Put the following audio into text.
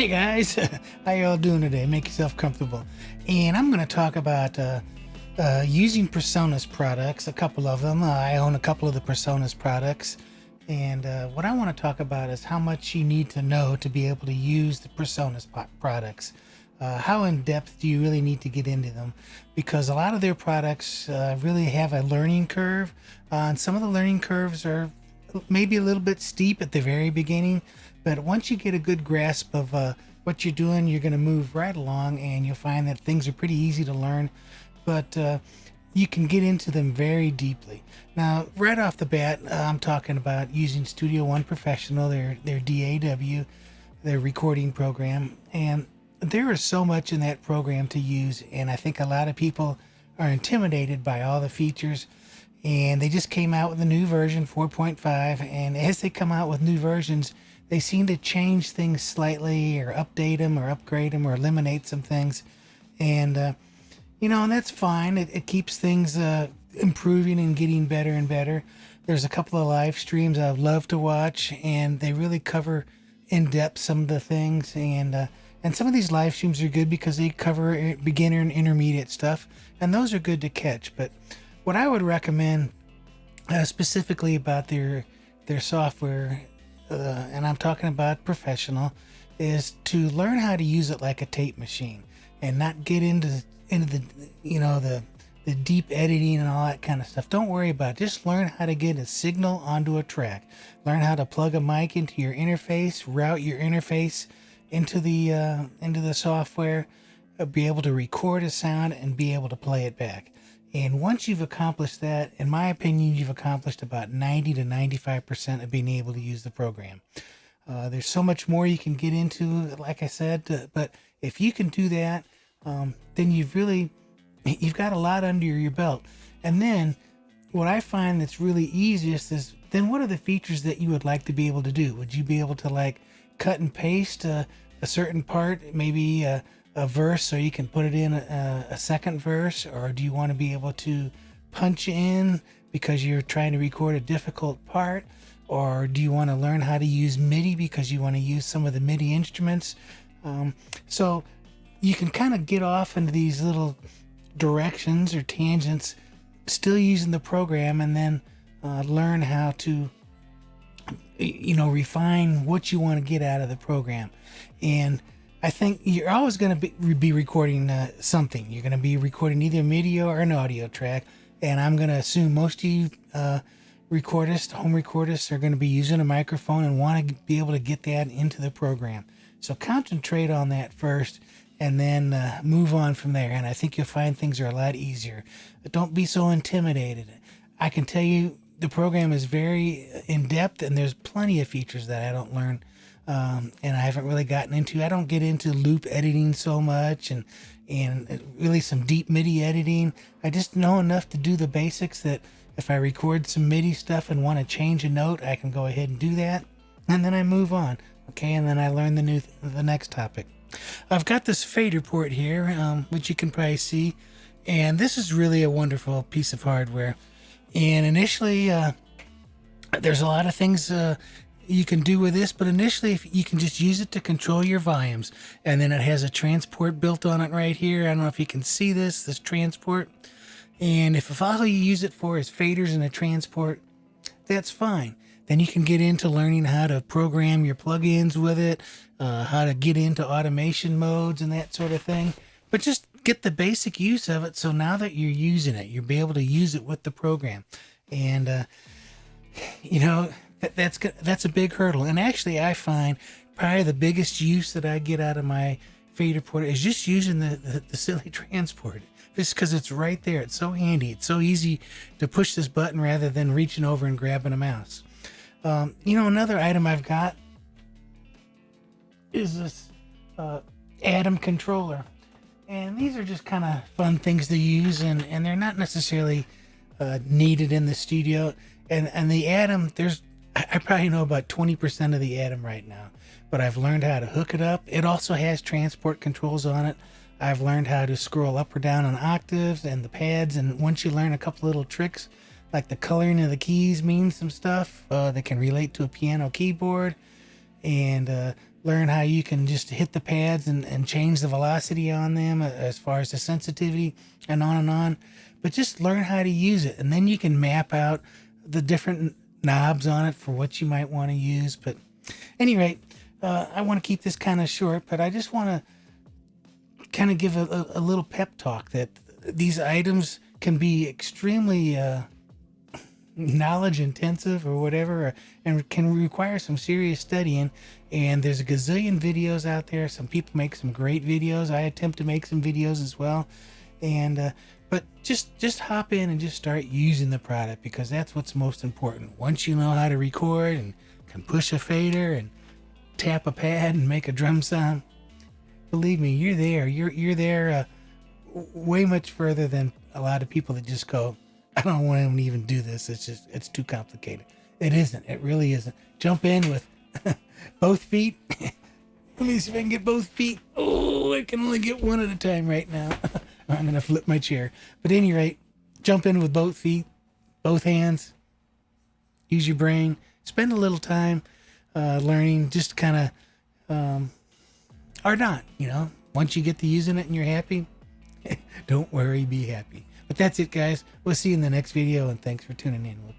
Hey guys, how y'all doing today? Make yourself comfortable. And I'm going to talk about using PreSonus products, a couple of them. I own a couple of the PreSonus products. And what I want to talk about is how much you need to know to be able to use the PreSonus products. How in depth do you really need to get into them? Because a lot of their products really have a learning curve. And some of the learning curves are maybe a little bit steep at the very beginning. But once you get a good grasp of what you're doing, you're going to move right along, and you'll find that things are pretty easy to learn. But you can get into them very deeply. Now, right off the bat, I'm talking about using Studio One Professional, their DAW, their recording program. And there is so much in that program to use, and I think a lot of people are intimidated by all the features. And they just came out with a new version, 4.5, and as they come out with new versions, they seem to change things slightly or update them or upgrade them or eliminate some things. And, and that's fine. It keeps things improving and getting better and better. There's a couple of live streams I'd love to watch, and they really cover in depth some of the things. And some of these live streams are good because they cover beginner and intermediate stuff, and those are good to catch. But what I would recommend specifically about their software, and I'm talking about professional, is to learn how to use it like a tape machine and not get into the deep editing and all that kind of stuff. Don't worry about it. Just learn how to get a signal onto a track. Learn how to plug a mic into your interface, route your interface into the software, be able to record a sound and be able to play it back. And once you've accomplished that, in my opinion, you've accomplished about 90 to 95% of being able to use the program. There's so much more you can get into, like I said, but if you can do that, then you've got a lot under your belt. And then what I find that's really easiest is, then what are the features that you would like to be able to do? Would you be able to cut and paste a certain part, maybe a verse so you can put it in a second verse? Or do you want to be able to punch in because you're trying to record a difficult part? Or do you want to learn how to use MIDI because you want to use some of the MIDI instruments? So you can kind of get off into these little directions or tangents, still using the program, and then learn how to refine what you want to get out of the program. And I think you're always going to be recording something. You're going to be recording either a MIDI or an audio track. And I'm going to assume most of you home recordists, are going to be using a microphone and want to be able to get that into the program. So concentrate on that first, and then move on from there. And I think you'll find things are a lot easier. But don't be so intimidated. I can tell you the program is very in-depth, and there's plenty of features that I don't learn. And I haven't really gotten into. I don't get into loop editing so much and really some deep MIDI editing. I just know enough to do the basics that if I record some MIDI stuff and want to change a note, I can go ahead and do that. And then I move on. Okay, and then I learn the next topic. I've got this Faderport here, which you can probably see. And this is really a wonderful piece of hardware. And initially, there's a lot of things you can do with this, but initially you can just use it to control your volumes. And then it has a transport built on it right here. I don't know if you can see this transport. And if all you use it for is faders and a transport, that's fine. Then you can get into learning how to program your plugins with it, how to get into automation modes and that sort of thing. But just get the basic use of it, so now that you're using it, you'll be able to use it with the program. And that's a big hurdle. And actually, I find probably the biggest use that I get out of my Faderport is just using the silly transport. Just because it's right there. It's so handy. It's so easy to push this button rather than reaching over and grabbing a mouse. Another item I've got is this Atom controller. And these are just kind of fun things to use, and they're not necessarily needed in the studio. And the Atom, I probably know about 20% of the Atom right now, but I've learned how to hook it up. It also has transport controls on it. I've learned how to scroll up or down on octaves and the pads, and once you learn a couple little tricks, like the coloring of the keys means some stuff that can relate to a piano keyboard, and learn how you can just hit the pads and change the velocity on them as far as the sensitivity and on and on. But just learn how to use it, and then you can map out the different knobs on it for what you might want to use. But at any rate, I want to keep this kind of short, but I just want to kind of give a little pep talk that these items can be extremely knowledge intensive or whatever, and can require some serious studying. And there's a gazillion videos out there. Some people make some great videos. I attempt to make some videos as well. And but just hop in and just start using the product, because that's what's most important. Once you know how to record and can push a fader and tap a pad and make a drum sound, believe me, you're there. You're there way much further than a lot of people that just go, I don't want to even do this. It's too complicated. It isn't. It really isn't. Jump in with both feet. Let me see if I can get both feet. Oh, I can only get one at a time right now. I'm going to flip my chair. But at any rate, jump in with both feet, both hands. Use your brain. Spend a little time learning, just kind of, or not, Once you get to using it and you're happy, don't worry, be happy. But that's it, guys. We'll see you in the next video, and thanks for tuning in. We'll